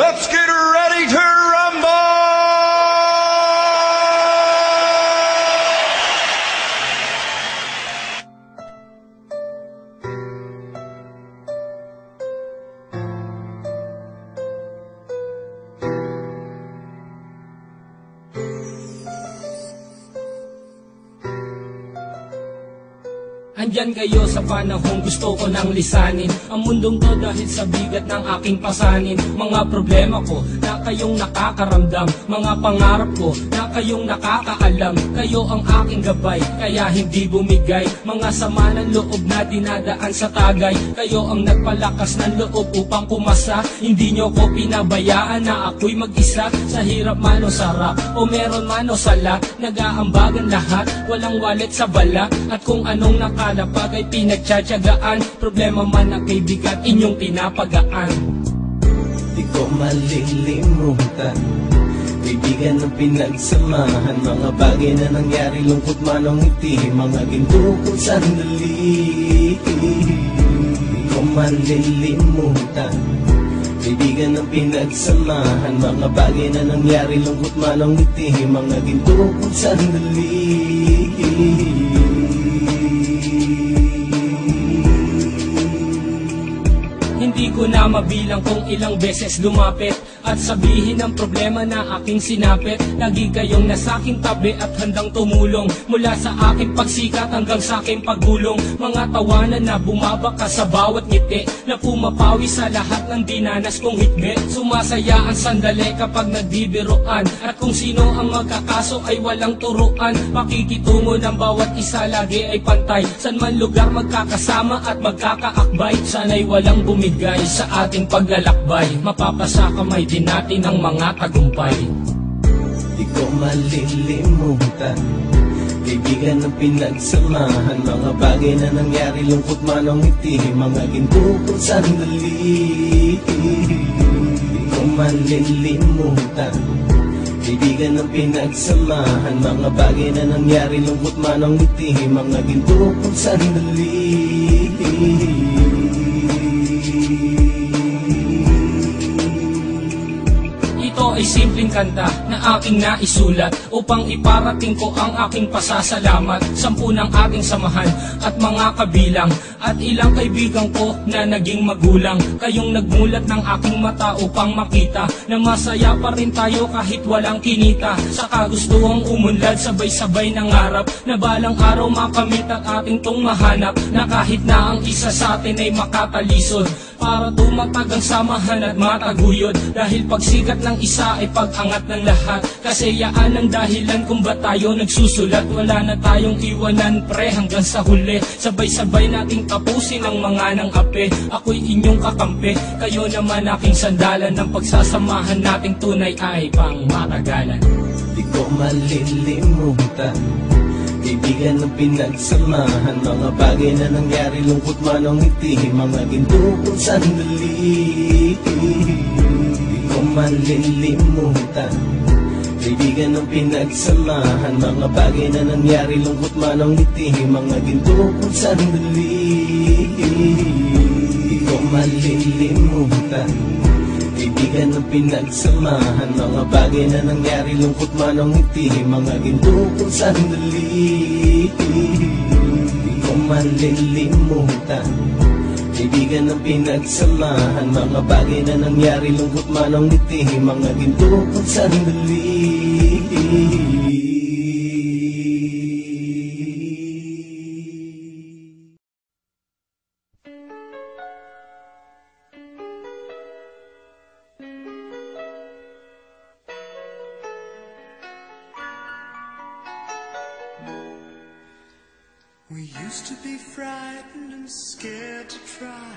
Let's get ready to rumble! Andyan kayo sa panahong gusto ko nang lisanin ang mundong to dahil sa bigat ng aking pasanin. Mga problema ko na kayong nakakaramdam, mga pangarap ko na kayong nakakaalam. Kayo ang aking gabay, kaya hindi bumigay. Mga sama ng loob na dinadaan sa tagay. Kayo ang nagpalakas ng loob upang pumasa. Hindi nyo ko pinabayaan na ako'y mag-isa. Sa hirap man o sarap, o meron man o sala, nag-aambagan lahat, walang wallet sa bala. At kung anong nakalapag ay pinagtsatsagaan, problema man ang kaibigan, inyong pinapagaan. Di ko malilimutan, kaibigan ng pinagsamahan, mga bagay na nangyari, lungkot man o ngiti, mga ginto kong sandali. Di ko malilimutan, kaibigan ng pinagsamahan, mga bagay na nangyari, lungkot man o ngiti, mga ginto kong sandali. Hindi ko na mabilang kung ilang beses lumapit at sabihin ang problema na aking sinapit. Lagi kayong nasa aking tabi at handang tumulong, mula sa aking pagsikat hanggang sa aking paggulong. Mga tawanan na bumabaka sa bawat ngiti, na pumapawi sa lahat ng dinanas kong hitbit. Sumasaya ang sandali kapag nagbibiroan, at kung sino ang magkakaso ay walang turuan. Pakikitungo ng bawat isa lagi ay pantay, san man lugar magkakasama at magkakaakbay. Sana'y walang bumigay sa ating paglalakbay, mapapasa kamay din natin ang mga tagumpay. Di ko malilimutan, kaibigan ng pinagsamahan, mga bagay na nangyari, lungkot man o ngiti, mga ginto kong sandali. Di ko malilimutan, kaibigan ng pinagsamahan, mga bagay na nangyari, lungkot man o ngiti, mga ginto kong sandali. Ito ay simpleng kanta na aking naisulat upang iparating ko ang aking pasasalamat. 10 ng ating samahan at mga kabilang, at ilang kaibigan ko na naging magulang. Kayong nagmulat ng aking mata upang makita na masaya pa rin tayo kahit walang kinita. Sa kagustuhang umunlad, sabay-sabay nangarap na balang araw makamit at ating tong mahanap, na kahit na ang isa sa atin ay makatalisod, para tumatag ang samahan at mataguyod. Dahil pagsikat ng isa ay pag-angat ng lahat, kasayaan ang dahilan kung ba't tayo nagsusulat. Wala na tayong iwanan pre hanggang sa huli, sabay-sabay nating tapusin ang mga nang ape. Ako'y inyong kakampi, kayo naman aking sandalan, ng pagsasamahan nating tunay ay pang matagalan. Di ko malilimutan, kaibigan ng pinagsamahan, mga bagay na nangyari, lungkot man o ngiti, mga ginto kong sandali. Di ko malilimutan, kaibigan ng pinagsamahan, mga bagay na nangyari, lungkot man o ngiti, mga ginto kong sandali. Di ko malilimutan, kaibigan ng pinagsamahan, mga bagay na nangyari, lungkot man o ngiti, mga ginto kong sandali. Di ko malilimutan, kaibigan ng pinagsamahan, mga bagay na nangyari, lungkot man o ngiti, mga ginto kong sandali. We used to be frightened and scared to try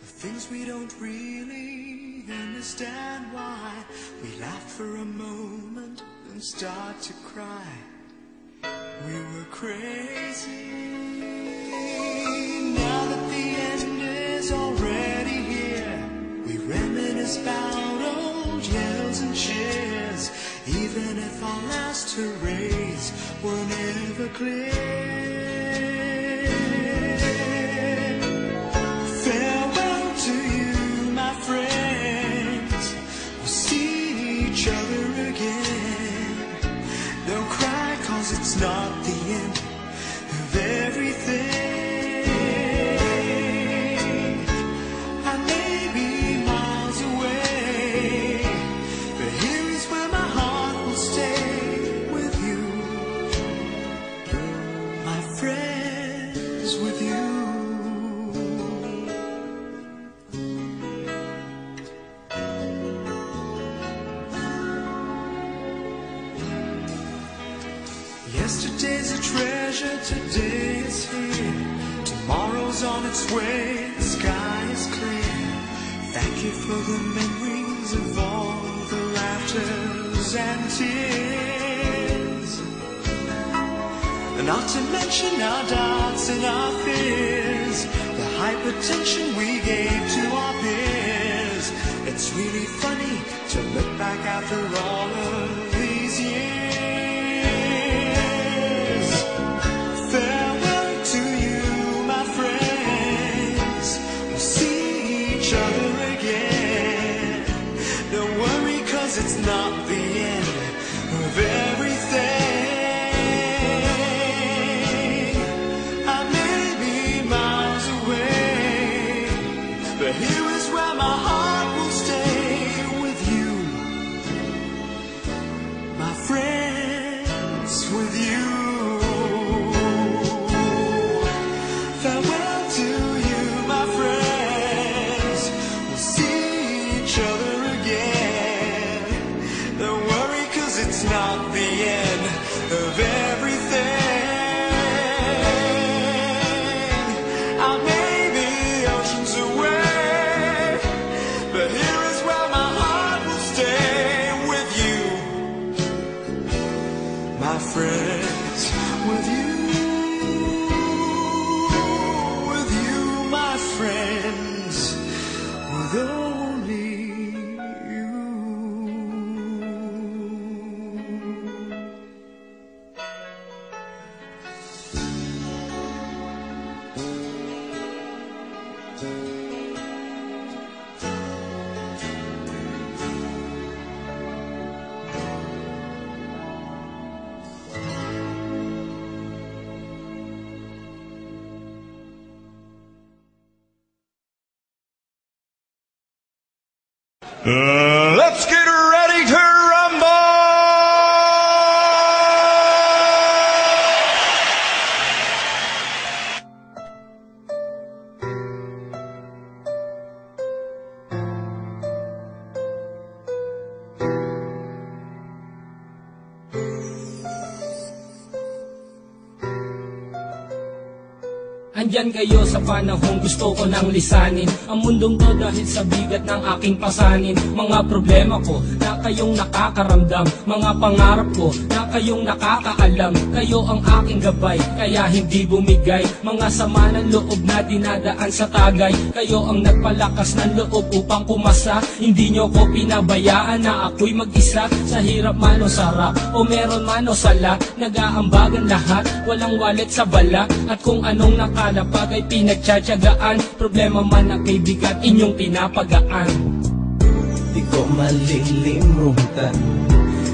the things we don't really understand why. We laugh for a moment and start to cry. We were crazy. Now that the end is already here, we reminisce about old yells and cheers, even if our last hurrays were never clear. Farewell to you, my friend. Yesterday's a treasure, today is here. Tomorrow's on its way, the sky is clear. Thank you for the memories of all the laughters and tears. Not to mention our doubts and our fears, the hypertension we gave to our peers. It's really funny to look back after all of these years. Farewell to you, my friends. We'll see each other again. Don't worry, 'cause it's not the end of everything. I may be miles away, but here is where my heart will stay with you, my friends, with you. Farewell to you, my friends. We'll see each other again. Don't worry, 'cause it's not the end of everything. I may be oceans away, but here is where my heart will stay with you, my friends, with you, my friends, with only you. Let's get ready to rumble! Andyan kayo sa panahong gusto ko nang lisanin ang mundong to dahil sa bigat ng aking pasanin. Mga problema ko na kayong nakakaramdam, mga pangarap ko na kayong nakakaalam. Kayo ang aking gabay, kaya hindi bumigay. Mga sama ng loob na dinadaan sa tagay. Kayo ang nagpalakas ng loob upang kumasa. Hindi nyo ko pinabayaan na ako'y mag-isa. Sa hirap man o sarap, o meron man o sala, nag-aambagan lahat, walang walet sa bala. At kung anong nakalapag ay pinagtsatsagaan, problema man ang kaibigan, inyong pinapagaan. Di ko malilimutan,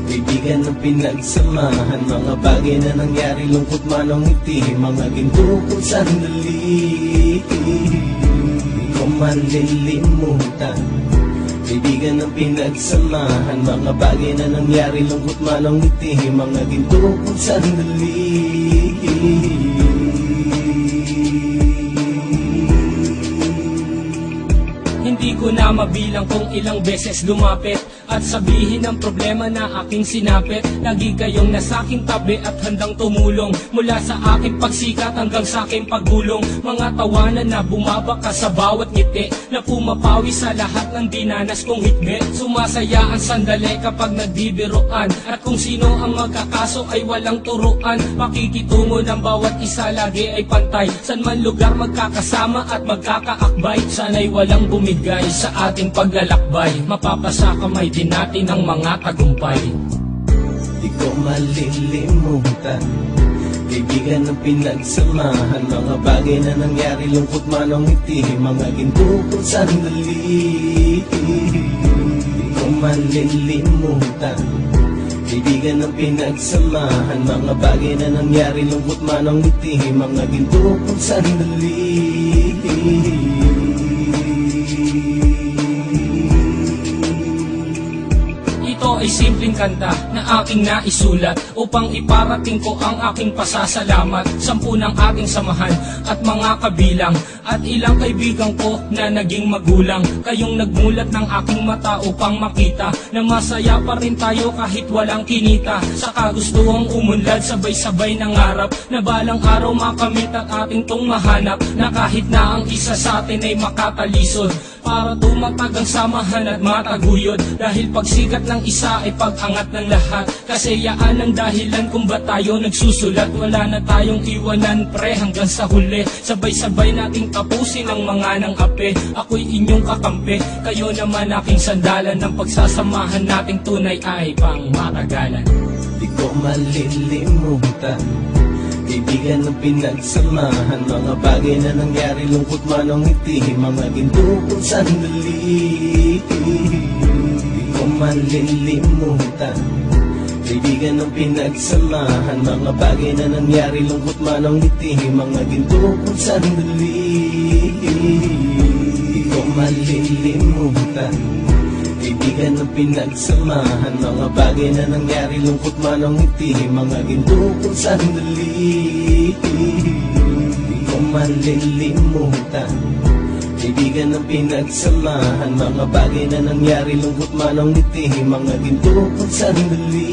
kaibigan ng pinagsamahan, mga bagay na nangyari, lungkot man o ngiti, mga ginto kong sandali. Di ko malilimutan, kaibigan ng pinagsamahan, mga bagay na nangyari, lungkot man o ngiti, mga ginto kong sandali. Hindi ko na mabilang kung ilang beses lumapit at sabihin ang problema na aking sinapit. Lagi kayong nasa aking tabi at handang tumulong, mula sa aking pagsikat hanggang sa aking paggulong. Mga tawanan na bumabaka sa bawat ngiti, na pumapawi sa lahat ng dinanas kong hitbit. Sumasaya ang sandali kapag nagbibiroan, at kung sino ang magkakaso ay walang turuan. Pakikitungo ng bawat isa lagi ay pantay, san man lugar magkakasama at magkakaakbay. Sana'y walang bumigay sa ating paglalakbay, mapapasa kamay din natin ang mga tagumpay. Di ko malilimutan, kaibigan ng pinagsamahan, mga bagay na nangyari, lungkot man o ngiti, mga ginto kong sandali. Di ko malilimutan, kaibigan ng pinagsamahan, mga bagay na nangyari, lungkot man o ngiti, mga ginto kong sandali. ay simpleng kanta na aking naisulat upang iparating ko ang aking pasasalamat. 10 ng ating samahan at mga kabilang at ilang kaibigan ko na naging magulang. Kayong nagmulat ng aking mata upang makita na masaya pa rin tayo kahit walang kinita. Sa kagustuhang umunlad, sabay-sabay nangarap na balang araw makamit at ating tong mahanap, na kahit na ang isa sa atin ay makatalisod para tumatag ang samahan at mataguyod. Dahil pagsikat ng isa ay pag-angat ng lahat, kasi yaan ang dahilan kung ba't tayo nagsusulat. Wala na tayong iwanan pre hanggang sa huli, sabay-sabay nating tapusin ang mga ng ape. Ako'y inyong kakampi, kayo naman aking sandalan. Ng pagsasamahan nating tunay ay pang matagalan. Di ko malilimutan, kaibigan ng pinagsamahan, mga bagay na nangyari, lungkot man o ngiti, mga ginto kong sandali. Di ko malilimutan, kaibigan ng pinagsamahan, mga bagay na nangyari, lungkot man o ngiti, mga ginto kong sandali. Di ko malilimutan, kaibigan ng pinagsamahan, mga bagay na nangyari, lungkot man o ngiti, mga ginto kong sandali. Di ko malilimutan, kaibigan ng pinagsamahan, mga bagay na nangyari, lungkot man o ngiti, mga ginto kong sandali.